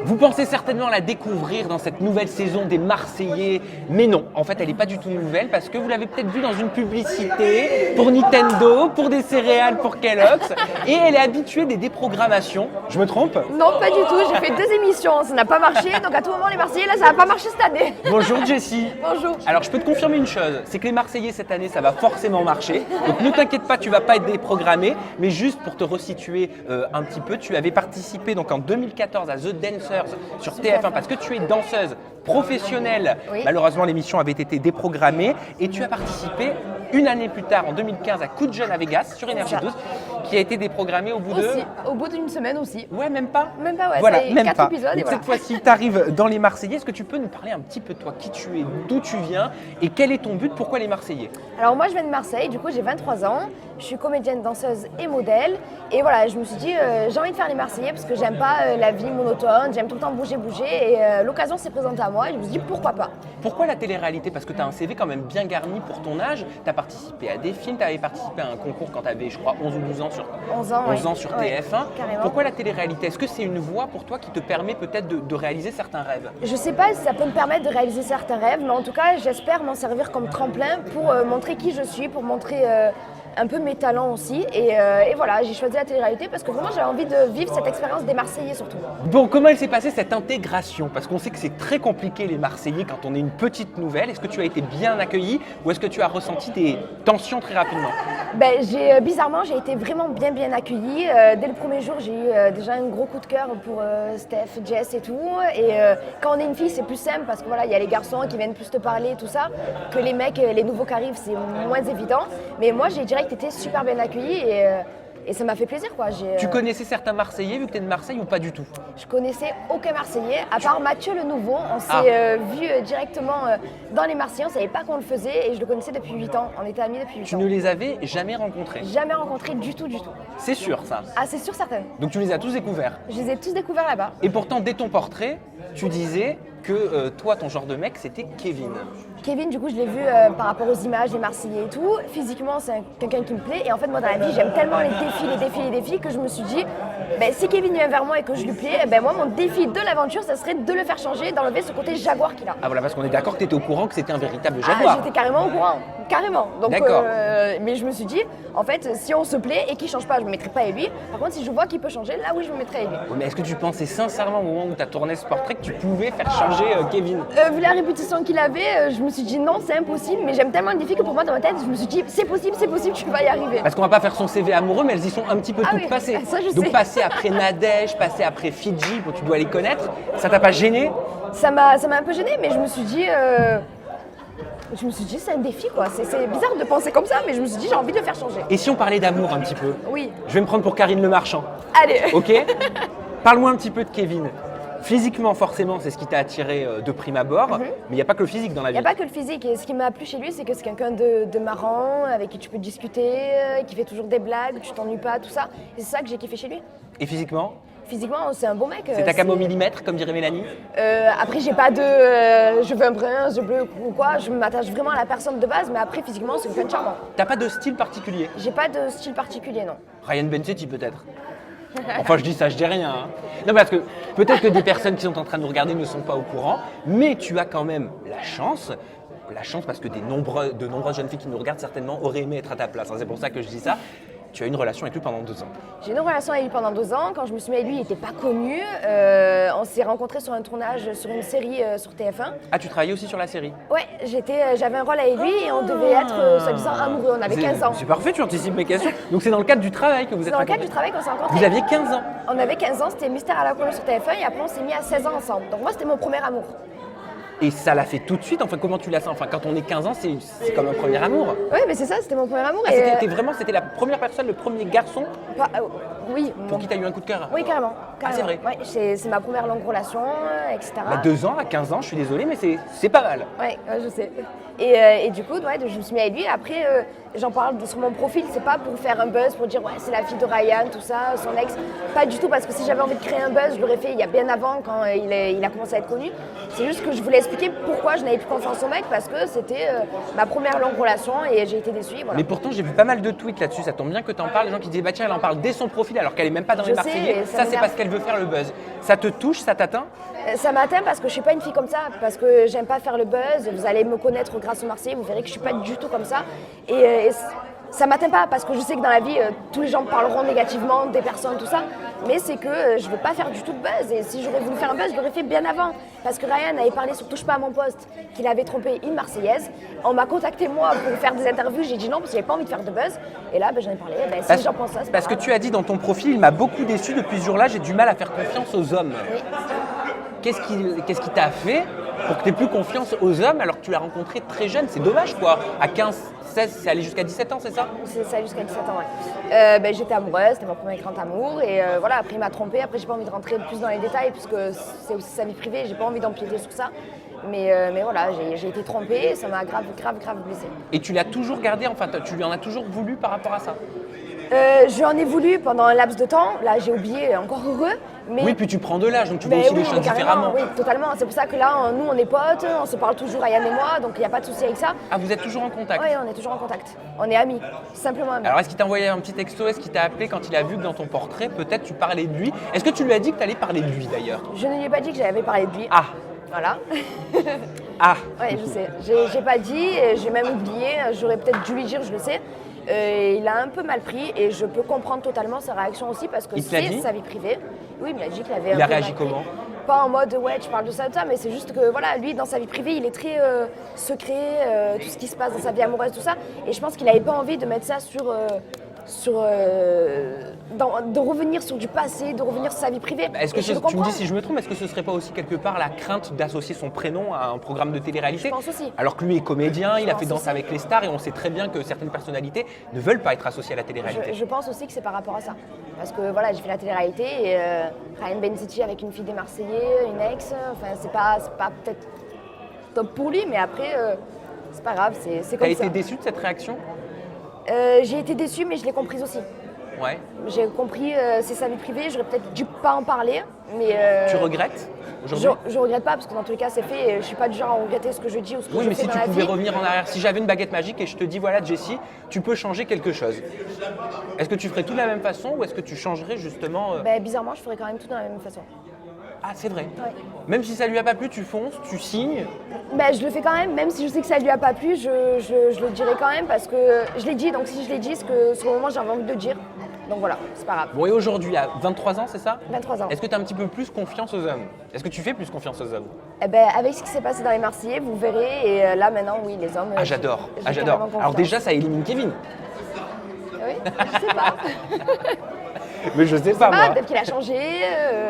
Vous pensez certainement la découvrir dans cette nouvelle saison des Marseillais, mais non, en fait elle n'est pas du tout nouvelle parce que vous l'avez peut-être vue dans une publicité pour Nintendo, pour des céréales, pour Kellogg's, et elle est habituée des déprogrammations. Je me trompe? Non, pas du tout. J'ai fait 2 émissions, ça n'a pas marché. Donc à tout moment, les Marseillais, là, ça n'a pas marché cette année. Bonjour Jessie. Bonjour. Alors je peux te confirmer une chose, c'est que les Marseillais cette année ça va forcément marcher. Donc ne t'inquiète pas, tu vas pas être déprogrammé, mais juste pour te resituer un petit peu, tu avais participé donc en 2014 à The Dancers sur TF1 parce que tu es danseuse professionnelle. Oui. Malheureusement l'émission avait été déprogrammée et tu as participé une année plus tard en 2015 à Coup de jeune à Vegas sur Énergie 12 qui a été déprogrammée au bout de... Aussi, au bout d'une semaine aussi. Ouais, même pas. Même pas, ouais. Voilà, ça y est, même 4 pas. épisodes et Donc, voilà. cette fois-ci, tu arrives dans les Marseillais. Est-ce que tu peux nous parler un petit peu de toi, qui tu es, d'où tu viens et quel est ton but, pourquoi les Marseillais? Alors moi, je viens de Marseille, du coup, j'ai 23 ans. Je suis comédienne, danseuse et modèle. Et voilà, je me suis dit, j'ai envie de faire les Marseillais parce que j'aime pas la vie monotone, j'aime tout le temps bouger. Et l'occasion s'est présentée à moi et je me suis dit, pourquoi pas? Pourquoi la télé-réalité? Parce que tu as un CV quand même bien garni pour ton âge. Tu as participé à des films, tu avais participé à un concours quand tu avais, je crois, 11 ou 12 ans sur, 11 ans, 11 ans sur ouais, TF1. carrément. Pourquoi la télé-réalité? Est-ce que c'est une voie pour toi qui te permet peut-être de réaliser certains rêves? Je sais pas si ça peut me permettre de réaliser certains rêves, mais en tout cas, j'espère m'en servir comme tremplin pour montrer qui je suis, pour montrer un peu mes talents aussi. Et voilà, j'ai choisi la télé-réalité parce que vraiment, j'avais envie de vivre cette expérience des Marseillais surtout. Bon, comment elle s'est passée cette intégration? Parce qu'on sait que c'est très compliqué les Marseillais quand on est une petite nouvelle. Est-ce que tu as été bien accueilli ou est-ce que tu as ressenti des tensions très rapidement? Ben, bizarrement, j'ai été vraiment bien accueillie. Dès le premier jour, j'ai eu déjà un gros coup de cœur pour Steph, Jess et tout. Et quand on est une fille, c'est plus simple parce que voilà, il y a les garçons qui viennent plus te parler et tout ça, que les mecs, les nouveaux qui arrivent, c'est moins évident. Mais moi, j'ai direct été super bien accueillie et ça m'a fait plaisir, quoi. Tu connaissais certains Marseillais vu que tu es de Marseille ou pas du tout? Je connaissais aucun Marseillais, à part Mathieu le Nouveau. On s'est vu directement dans les Marseillais, on ne savait pas qu'on le faisait et je le connaissais depuis 8 ans. On était amis depuis 8 Tu ans. ne les avais jamais rencontrés? Jamais rencontré du tout. C'est sûr ça. Ah, c'est sûr, certain. Donc tu les as tous découverts. Je les ai tous découverts là-bas. Et pourtant, dès ton portrait, tu disais que toi, ton genre de mec, c'était Kevin. Kevin, du coup, je l'ai vu par rapport aux images des Marseillais et tout. Physiquement, c'est quelqu'un qui me plaît. Et en fait, moi, dans la vie, j'aime tellement les défis que je me suis dit, ben, si Kevin vient vers moi et que je lui plais, ben, moi, mon défi de l'aventure, ça serait de le faire changer, d'enlever ce côté jaguar qu'il a. Ah voilà, parce qu'on est d'accord que tu étais au courant que c'était un véritable Ah, jaguar. j'étais carrément au courant, carrément. Donc, D'accord. Mais je me suis dit, en fait, si on se plaît et qu'il ne change pas, je ne me mettrai pas à lui. Par contre, si je vois qu'il peut changer, là oui, je me mettrai à lui. Oui, mais est-ce que tu pensais sincèrement au moment où tu as tourné ce portrait que tu pouvais faire changer Kevin? Vu la réputation qu'il avait, je me suis dit non, c'est impossible. Mais j'aime tellement le défi que pour moi, dans ma tête, je me suis dit, c'est possible, tu vas y arriver. Parce qu'on va pas faire son CV amoureux, mais elles y sont un petit peu Ah toutes oui, passées. ça, je Donc sais. passer après Nadège, passer après Fidji, bon, tu dois les connaître, ça t'a pas gêné? Ça m'a un peu gênée, mais je me suis dit, c'est un défi, quoi. C'est bizarre de penser comme ça, mais je me suis dit, j'ai envie de le faire changer. Et si on parlait d'amour un petit peu? Oui. Je vais me prendre pour Karine Le Marchand. Allez. Ok. Parle-moi un petit peu de Kevin. Physiquement, forcément, c'est ce qui t'a attiré de prime abord, mais il n'y a pas que le physique dans la Il vie. n'y a pas que le physique. Et ce qui m'a plu chez lui, c'est que c'est quelqu'un de marrant, avec qui tu peux discuter, qui fait toujours des blagues, tu t'ennuies pas, tout ça. Et c'est ça que j'ai kiffé chez lui. Et physiquement? Physiquement, c'est un bon mec. C'est ta cam au millimètre, comme dirait Mélanie? Après, j'ai pas de je veux un brun, je veux bleu ou quoi. Je m'attache vraiment à la personne de base, mais après, physiquement, c'est quelqu'un de charmant. T'as pas de style particulier? J'ai pas de style particulier, non. Ryan Bensetti peut-être? Enfin, je dis ça, je dis rien. Hein. Non, parce que peut-être que des personnes qui sont en train de nous regarder ne sont pas au courant, mais tu as quand même la chance parce que de nombreuses jeunes filles qui nous regardent certainement auraient aimé être à ta place. Hein. C'est pour ça que je dis ça. Tu as une relation avec lui pendant 2 ans. J'ai une relation avec lui pendant 2 ans. Quand je me suis mis avec lui, il n'était pas connu. On s'est rencontrés sur un tournage sur une série sur TF1. Ah, tu travaillais aussi sur la série? Ouais, j'avais un rôle avec lui et on devait être soi-disant amoureux. On avait 15 ans. C'est parfait, tu anticipes mes questions. Donc c'est dans le cadre du travail que vous êtes C'est dans le cadre rencontrés. du travail qu'on s'est rencontrés. Vous aviez 15 ans. On avait 15 ans, c'était Mystère à la couleur sur TF1 et après on s'est mis à 16 ans ensemble. Donc moi, c'était mon premier amour. Et ça l'a fait tout de suite. Enfin, comment tu l'as senti? Enfin, quand on est 15 ans, c'est comme un premier amour. Oui, mais c'est ça, c'était mon premier amour. Ah, c'était la première personne, le premier garçon Oui. pour qui tu as eu un coup de cœur? Oui, carrément. Ah, c'est vrai? Ouais, c'est ma première longue relation, etc. À 2 ans, à 15 ans, je suis désolé, mais c'est pas mal. Ouais, je sais. Et du coup, ouais, je me suis mis avec lui. Après, j'en parle sur mon profil, c'est pas pour faire un buzz, pour dire ouais c'est la fille de Ryan, tout ça, son ex. Pas du tout, parce que si j'avais envie de créer un buzz, je l'aurais fait il y a bien avant quand il a commencé à être connu. C'est juste que je voulais expliquer pourquoi je n'avais plus confiance au mec, parce que c'était ma première longue relation et j'ai été déçue. Voilà. Mais pourtant, j'ai vu pas mal de tweets là-dessus. Ça tombe bien que tu en parles. Les gens qui disent bah tiens, elle en parle dès son profil alors qu'elle est même pas dans les Je Marseillais. sais, ça Ça, c'est m'énerve. parce qu'elle veut faire le buzz. Ça te touche, ça t'atteint? Ça m'atteint parce que je suis pas une fille comme ça, parce que j'aime pas faire le buzz. Vous allez me connaître grâce au Marseillais, vous verrez que je suis pas du tout comme ça. Et ça m'atteint pas parce que je sais que dans la vie, tous les gens parleront négativement des personnes, tout ça. Mais c'est que je veux pas faire du tout de buzz. Et si j'aurais voulu faire un buzz, je l'aurais fait bien avant. Parce que Ryan avait parlé sur Touche pas à mon poste qu'il avait trompé une Marseillaise. On m'a contacté moi pour faire des interviews. J'ai dit non parce que j'avais pas envie de faire de buzz. Et là, j'en ai parlé. Si les gens pensent ça, c'est pas Parce que grave. tu as dit dans ton profil, il m'a beaucoup déçu depuis ce jour-là. J'ai du mal à faire confiance aux hommes. Oui. Qu'est-ce qui t'a fait pour que tu n'aies plus confiance aux hommes alors que tu l'as rencontré très jeune? C'est dommage quoi. À 15, 16, c'est allé jusqu'à 17 ans, c'est ça? C'est ça jusqu'à 17 ans, ouais. J'étais amoureuse, c'était mon premier grand amour. Et voilà, après il m'a trompée. Après, j'ai pas envie de rentrer plus dans les détails puisque c'est aussi sa vie privée. J'ai pas envie d'empiéter sur ça. Mais voilà, j'ai été trompée et ça m'a grave blessée. Et tu l'as toujours gardé, enfin tu lui en as toujours voulu par rapport à ça? Je lui en ai voulu pendant un laps de temps. Là, j'ai oublié, encore heureux. Mais Oui, puis tu prends de l'âge, donc tu vois aussi les choses carrément, différemment. oui, totalement. C'est pour ça que là, nous, on est potes, on se parle toujours, Ryan et moi, donc il n'y a pas de souci avec ça. Ah, vous êtes toujours en contact? Oui, on est toujours en contact. On est amis, simplement amis. Alors, est-ce qu'il t'a envoyé un petit texto? Est-ce qu'il t'a appelé quand il a vu que dans ton portrait, peut-être tu parlais de lui? Est-ce que tu lui as dit que tu allais parler de lui d'ailleurs? Je ne lui ai pas dit que j'avais parlé de lui. Ah, Voilà. ah, Oui, je sais. J'ai pas dit, j'ai même oublié. J'aurais peut-être dû lui dire, je le sais. Il a un peu mal pris et je peux comprendre totalement sa réaction aussi parce que Il te l'a c'est dit sa vie privée. Oui, il me l'a dit qu'il avait Il a un peu réagi mal pris. comment? Pas en mode ouais, tu parles de ça, mais c'est juste que voilà, lui, dans sa vie privée, il est très secret, tout ce qui se passe dans sa vie amoureuse, tout ça. Et je pense qu'il n'avait pas envie de mettre ça de revenir sur du passé, de revenir sur sa vie privée. Est-ce que Et je le tu me comprends. dis si je me trompe, est-ce que ce serait pas aussi quelque part la crainte d'associer son prénom à un programme de télé-réalité? Je pense aussi. Alors que lui est comédien, il a pense fait Danse aussi. avec les stars et on sait très bien que certaines personnalités ne veulent pas être associées à la télé-réalité. Je pense aussi que c'est par rapport à ça. Parce que voilà, j'ai fait la télé-réalité et Ryan Bensetti avec une fille des Marseillais, une ex, enfin c'est pas peut-être top pour lui, mais après c'est pas grave, c'est T'as comme ça. été déçu de cette réaction? J'ai été déçue, mais je l'ai comprise aussi. Ouais. J'ai compris, c'est sa vie privée, j'aurais peut-être dû pas en parler, mais Tu regrettes aujourd'hui? je regrette pas parce que dans tous les cas c'est fait et je suis pas du genre à regretter ce que je dis ou ce que Oui, je mais fais si dans tu la pouvais vie. revenir en arrière, si j'avais une baguette magique et je te dis voilà Jessie, tu peux changer quelque chose. Est-ce que tu ferais tout de la même façon ou est-ce que tu changerais justement Bizarrement, je ferais quand même tout de la même façon. Ah, c'est vrai. Ouais. Même si ça lui a pas plu, tu fonces, tu signes. Je le fais quand même si je sais que ça lui a pas plu, je le dirai quand même parce que je l'ai dit, donc si je l'ai dit, c'est que sur le moment j'avais envie de le dire. Donc voilà, c'est pas grave. Bon, et aujourd'hui, à 23 ans, c'est ça? 23 ans. Est-ce que tu as un petit peu plus confiance aux hommes? Est-ce que tu fais plus confiance aux hommes? Avec ce qui s'est passé dans les Marseillais, vous verrez, et là maintenant, oui, les hommes. Ah, j'adore. j'ai Ah, j'adore. carrément Alors confiance. déjà, ça élimine Kevin. Oui, je sais pas. Mais je sais pas, moi. Peut-être qu'il a changé,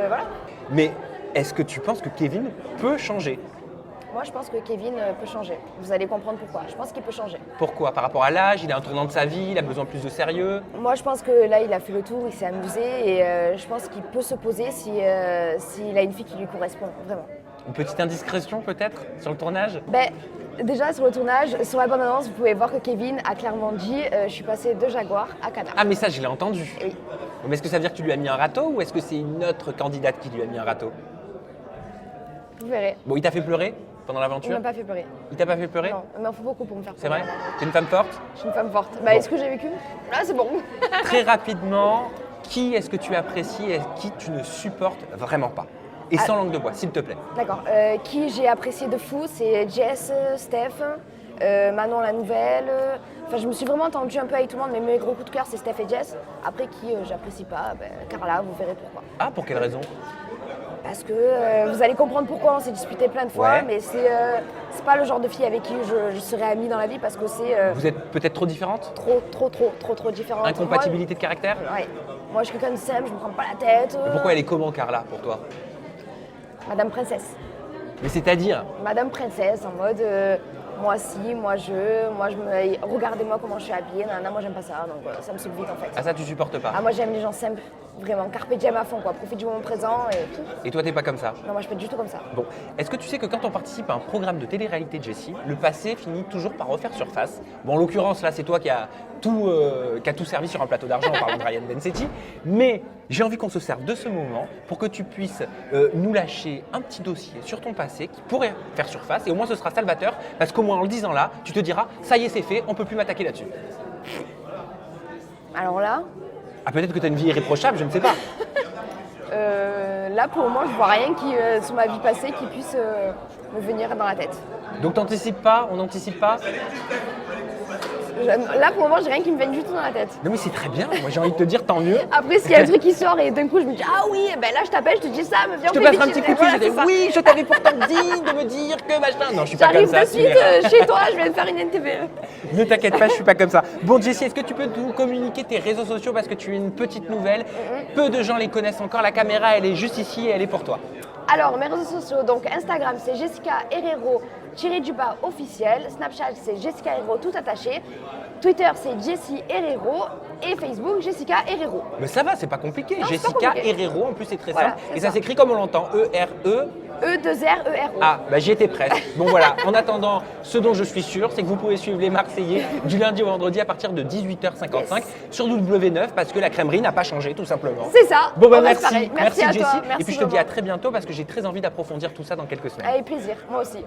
voilà. Mais est-ce que tu penses que Kevin peut changer? Moi, je pense que Kevin peut changer. Vous allez comprendre pourquoi. Je pense qu'il peut changer. Pourquoi? Par rapport à l'âge, il a un tournant de sa vie, il a besoin de plus de sérieux. Moi, je pense que là, il a fait le tour, il s'est amusé et je pense qu'il peut se poser s'il a une fille qui lui correspond, vraiment. Une petite indiscrétion peut-être sur le tournage? Déjà, sur le tournage, sur la bande-annonce, vous pouvez voir que Kevin a clairement dit je suis passé de Jaguar à Canard. Ah, mais ça, je l'ai entendu. Oui. Mais est-ce que ça veut dire que tu lui as mis un râteau ou est-ce que c'est une autre candidate qui lui a mis un râteau? Vous verrez. Bon, il t'a fait pleurer pendant Il l'aventure? m'a pas fait pleurer. Il t'a pas fait pleurer? Non, il m'en faut beaucoup pour me faire C'est pleurer. vrai? T'es une femme forte? Je suis une femme forte. Est-ce que j'ai vécu? Là, c'est bon. Très rapidement, qui est-ce que tu apprécies et qui tu ne supportes vraiment pas? Et sans langue de bois, s'il te plaît. D'accord. Qui j'ai apprécié de fou, c'est Jess, Steph, Manon la nouvelle. Enfin, je me suis vraiment tendue un peu avec tout le monde, mais mes gros coups de cœur, c'est Steph et Jess. Après, qui j'apprécie pas, Carla, vous verrez pourquoi. Ah, pour quelle raison? Parce que vous allez comprendre pourquoi on s'est disputé plein de fois, Ouais. mais c'est pas le genre de fille avec qui je serais amie dans la vie parce que c'est Vous êtes peut-être trop différentes? trop différent. Incompatibilité de caractère? Ouais. Moi, je suis quelqu'un de simple, je me prends pas la tête. Mais pourquoi elle est comment, Carla, pour toi? Madame Princesse. Mais c'est-à-dire? Madame Princesse, en mode moi si, moi je regardez-moi comment je suis habillée, nanana, moi j'aime pas ça, donc ça me saoule vite en fait. Ah ça tu supportes pas. Ah moi j'aime les gens simples, vraiment, carpe diem à fond quoi, profite du moment présent et Et toi t'es pas comme ça. non moi je suis pas du tout comme ça. Bon, est-ce que tu sais que quand on participe à un programme de télé-réalité de Jessie, le passé finit toujours par refaire surface? Bon, en l'occurrence, là, c'est toi qui a tout servi sur un plateau d'argent en parlant de Ryan Bensetti, mais j'ai envie qu'on se serve de ce moment pour que tu puisses nous lâcher un petit dossier sur ton passé qui pourrait faire surface, et au moins ce sera salvateur, parce qu'au moins en le disant là, tu te diras, ça y est, c'est fait, on peut plus m'attaquer là-dessus. Alors là, Ah, peut-être que tu as une vie irréprochable, je ne sais pas. là pour le moment je vois rien qui sur ma vie passée qui puisse me venir dans la tête. Donc t'anticipes pas, on n'anticipe pas? Là pour le moment j'ai rien qui me vienne du tout dans la tête. Non mais c'est très bien, moi j'ai envie de te dire tant mieux. Après s'il y a un truc qui sort et d'un coup je me dis ah oui, ben là je t'appelle, je te dis ça, me viens Je te passerai un petit coup de fil, je te dis oui, je t'avais pourtant dit de me dire que machin. Non, je suis pas comme J'arrive ça. de suite chez toi, je vais te faire une NTV. Ne t'inquiète pas, je suis pas comme ça. Bon Jessie, est-ce que tu peux nous communiquer tes réseaux sociaux parce que tu es une petite nouvelle? Peu de gens les connaissent encore, la caméra elle est juste ici et elle est pour toi. Alors mes réseaux sociaux, donc Instagram c'est Jessica Herrero _ officiel, Snapchat c'est Jessica Herrero tout attaché, Twitter c'est Jessie Herrero et Facebook Jessica Herrero. Mais ça va, c'est pas compliqué. Non, c'est pas Jessica compliqué. Herrero, en plus c'est très Voilà, simple. c'est Et ça ça. s'écrit comme on l'entend, E-R-E. E2RERO. Ah, bah j'y étais presque. Bon voilà, en attendant, ce dont je suis sûr, c'est que vous pouvez suivre les Marseillais du lundi au vendredi à partir de 18h55 Yes. sur W9 parce que la crèmerie n'a pas changé tout simplement. C'est ça. Bon bah on reste merci, pareil. Merci à toi. Jessie. Merci Et puis je te dis à vraiment. très bientôt parce que j'ai très envie d'approfondir tout ça dans quelques semaines. Avec plaisir, moi aussi.